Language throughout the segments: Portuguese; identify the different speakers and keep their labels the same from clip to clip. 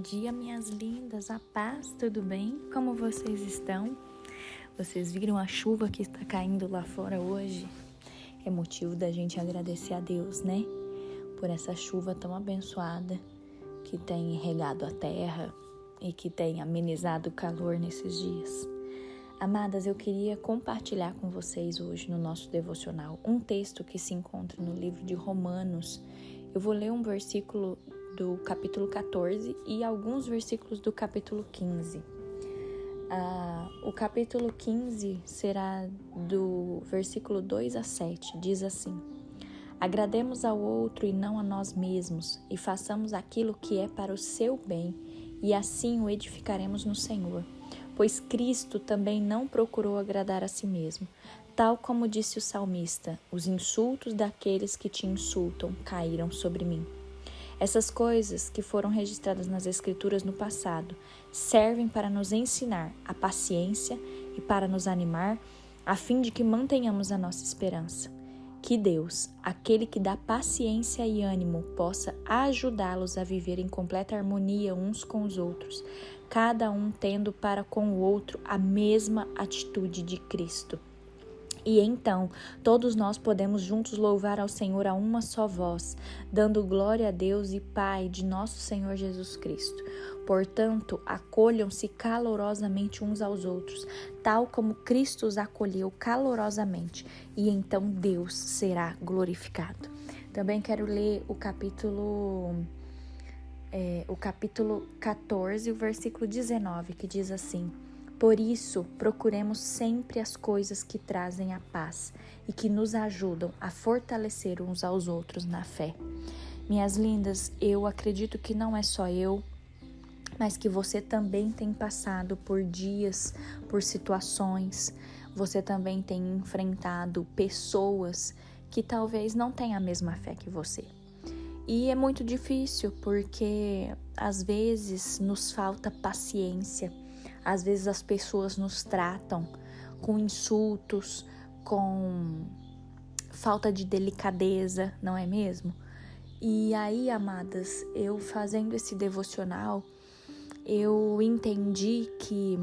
Speaker 1: dia, minhas lindas, a paz, tudo bem? Como vocês estão? Vocês viram a chuva que está caindo lá fora hoje? É motivo da gente agradecer a Deus, né? Por essa chuva tão abençoada que tem regado a terra e que tem amenizado o calor nesses dias. Amadas, eu queria compartilhar com vocês hoje no nosso devocional um texto que se encontra no livro de Romanos. Eu vou ler um versículo do capítulo 14 e alguns versículos do capítulo 15. O capítulo 15 será do versículo 2 a 7, diz assim: Agrademos ao outro e não a nós mesmos, e façamos aquilo que é para o seu bem, e assim o edificaremos no Senhor. Pois Cristo também não procurou agradar a si mesmo, tal como disse o salmista: os insultos daqueles que te insultam caíram sobre mim. Essas coisas que foram registradas nas Escrituras no passado servem para nos ensinar a paciência e para nos animar, a fim de que mantenhamos a nossa esperança. Que Deus, aquele que dá paciência e ânimo, possa ajudá-los a viver em completa harmonia uns com os outros, cada um tendo para com o outro a mesma atitude de Cristo. E então, todos nós podemos juntos louvar ao Senhor a uma só voz, dando glória a Deus e Pai de nosso Senhor Jesus Cristo. Portanto, acolham-se calorosamente uns aos outros, tal como Cristo os acolheu calorosamente, e então Deus será glorificado. Também quero ler o capítulo 14, o versículo 19, que diz assim: Por isso, procuremos sempre as coisas que trazem a paz e que nos ajudam a fortalecer uns aos outros na fé. Minhas lindas, eu acredito que não é só eu, mas que você também tem passado por dias, por situações, você também tem enfrentado pessoas que talvez não tenham a mesma fé que você. E é muito difícil porque às vezes nos falta paciência. Às vezes as pessoas nos tratam com insultos, com falta de delicadeza, não é mesmo? E aí, amadas, eu fazendo esse devocional, eu entendi que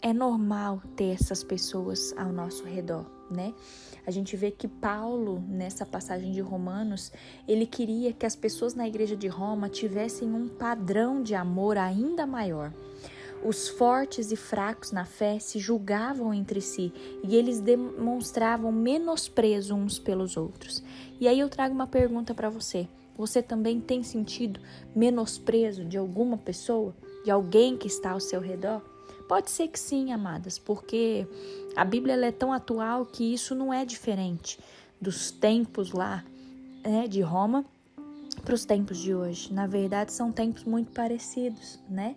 Speaker 1: é normal ter essas pessoas ao nosso redor, né? A gente vê que Paulo, nessa passagem de Romanos, ele queria que as pessoas na igreja de Roma tivessem um padrão de amor ainda maior. Os fortes e fracos na fé se julgavam entre si e eles demonstravam menosprezo uns pelos outros. E aí eu trago uma pergunta para você. Você também tem sentido menosprezo de alguma pessoa? De alguém que está ao seu redor? Pode ser que sim, amadas, porque a Bíblia ela é tão atual que isso não é diferente dos tempos lá, né, de Roma para os tempos de hoje. Na verdade, são tempos muito parecidos, né?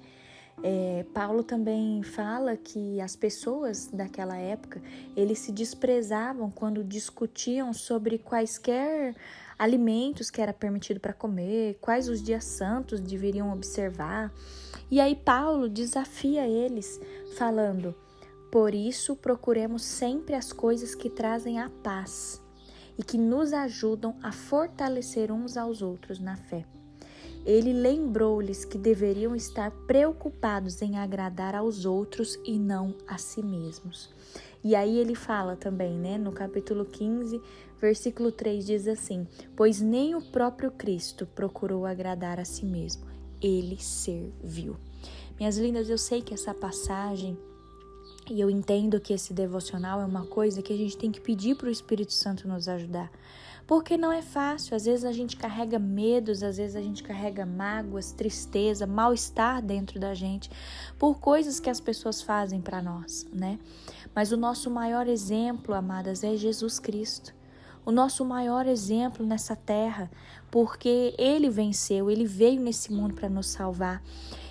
Speaker 1: Paulo também fala que as pessoas daquela época, eles se desprezavam quando discutiam sobre quaisquer alimentos que era permitido para comer, quais os dias santos deveriam observar. E aí Paulo desafia eles, falando: por isso procuremos sempre as coisas que trazem a paz e que nos ajudam a fortalecer uns aos outros na fé. Ele lembrou-lhes que deveriam estar preocupados em agradar aos outros e não a si mesmos. E aí ele fala também, né, no capítulo 15, versículo 3, diz assim: Pois nem o próprio Cristo procurou agradar a si mesmo, ele serviu. Minhas lindas, eu sei que essa passagem, e eu entendo que esse devocional é uma coisa que a gente tem que pedir para o Espírito Santo nos ajudar. Porque não é fácil, às vezes a gente carrega medos, às vezes a gente carrega mágoas, tristeza, mal-estar dentro da gente por coisas que as pessoas fazem para nós, né? Mas o nosso maior exemplo, amadas, é Jesus Cristo. O nosso maior exemplo nessa terra, porque Ele venceu, Ele veio nesse mundo para nos salvar.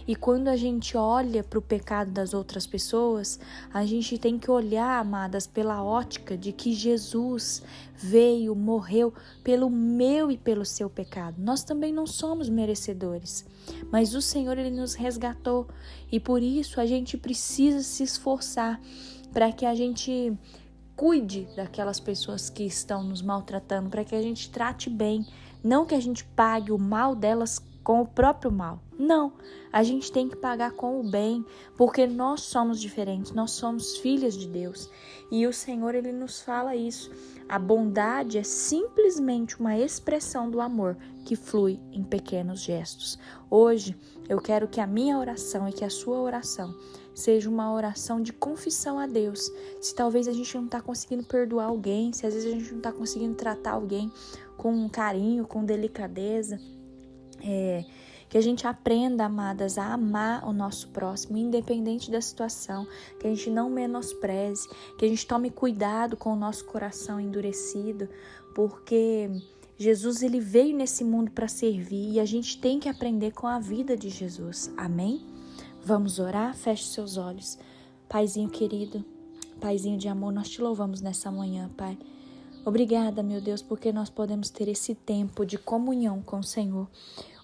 Speaker 1: E quando a gente olha para o pecado das outras pessoas, a gente tem que olhar, amadas, pela ótica de que Jesus veio, morreu pelo meu e pelo seu pecado. Nós também não somos merecedores, mas o Senhor, Ele nos resgatou. E por isso a gente precisa se esforçar para que a gente cuide daquelas pessoas que estão nos maltratando, para que a gente trate bem, não que a gente pague o mal delas com o próprio mal. Não, a gente tem que pagar com o bem, porque nós somos diferentes, nós somos filhas de Deus. E o Senhor, Ele nos fala isso. A bondade é simplesmente uma expressão do amor que flui em pequenos gestos. Hoje, eu quero que a minha oração e que a sua oração seja uma oração de confissão a Deus. Se talvez a gente não está conseguindo perdoar alguém, se às vezes a gente não está conseguindo tratar alguém com carinho, com delicadeza, que a gente aprenda, amadas, a amar o nosso próximo, independente da situação, que a gente não menospreze, que a gente tome cuidado com o nosso coração endurecido, porque Jesus, ele veio nesse mundo para servir e a gente tem que aprender com a vida de Jesus. Amém? Vamos orar? Feche seus olhos. Paizinho querido, Paizinho de amor, nós te louvamos nessa manhã, Pai. Obrigada, meu Deus, porque nós podemos ter esse tempo de comunhão com o Senhor.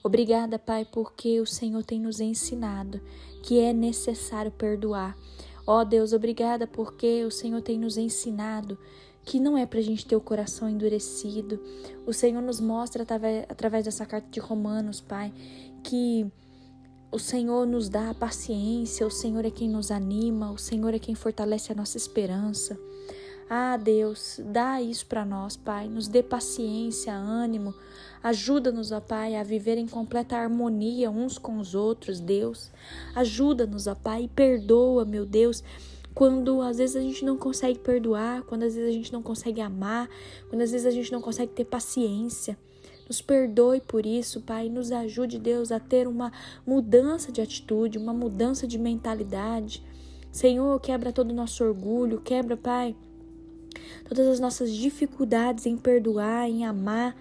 Speaker 1: Obrigada, Pai, porque o Senhor tem nos ensinado que é necessário perdoar. Ó Deus, obrigada porque o Senhor tem nos ensinado que não é para a gente ter o coração endurecido. O Senhor nos mostra através dessa carta de Romanos, Pai, que o Senhor nos dá a paciência, o Senhor é quem nos anima, o Senhor é quem fortalece a nossa esperança. Ah, Deus, dá isso para nós, Pai, nos dê paciência, ânimo, ajuda-nos, ó Pai, a viver em completa harmonia uns com os outros, Deus. Ajuda-nos, ó Pai, e perdoa, meu Deus, quando às vezes a gente não consegue perdoar, quando às vezes a gente não consegue amar, quando às vezes a gente não consegue ter paciência. Nos perdoe por isso, Pai, nos ajude, Deus, a ter uma mudança de atitude, uma mudança de mentalidade. Senhor, quebra todo o nosso orgulho, quebra, Pai, todas as nossas dificuldades em perdoar, em amar.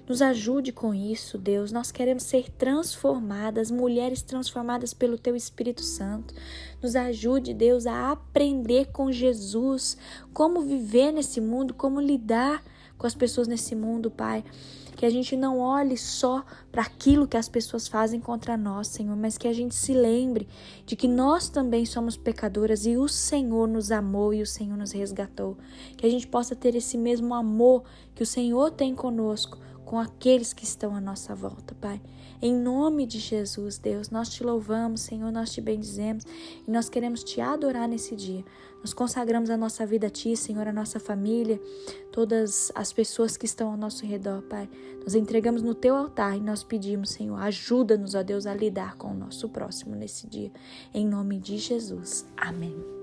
Speaker 1: Nos ajude com isso, Deus. Nós queremos ser transformadas, mulheres transformadas pelo Teu Espírito Santo. Nos ajude, Deus, a aprender com Jesus como viver nesse mundo, como lidar com as pessoas nesse mundo, Pai. Que a gente não olhe só para aquilo que as pessoas fazem contra nós, Senhor, mas que a gente se lembre de que nós também somos pecadoras e o Senhor nos amou e o Senhor nos resgatou. Que a gente possa ter esse mesmo amor que o Senhor tem conosco, com aqueles que estão à nossa volta, Pai. Em nome de Jesus, Deus, nós te louvamos, Senhor, nós te bendizemos e nós queremos te adorar nesse dia. Nós consagramos a nossa vida a Ti, Senhor, a nossa família, todas as pessoas que estão ao nosso redor, Pai. Nós entregamos no Teu altar e nós pedimos, Senhor, ajuda-nos, ó Deus, a lidar com o nosso próximo nesse dia. Em nome de Jesus. Amém.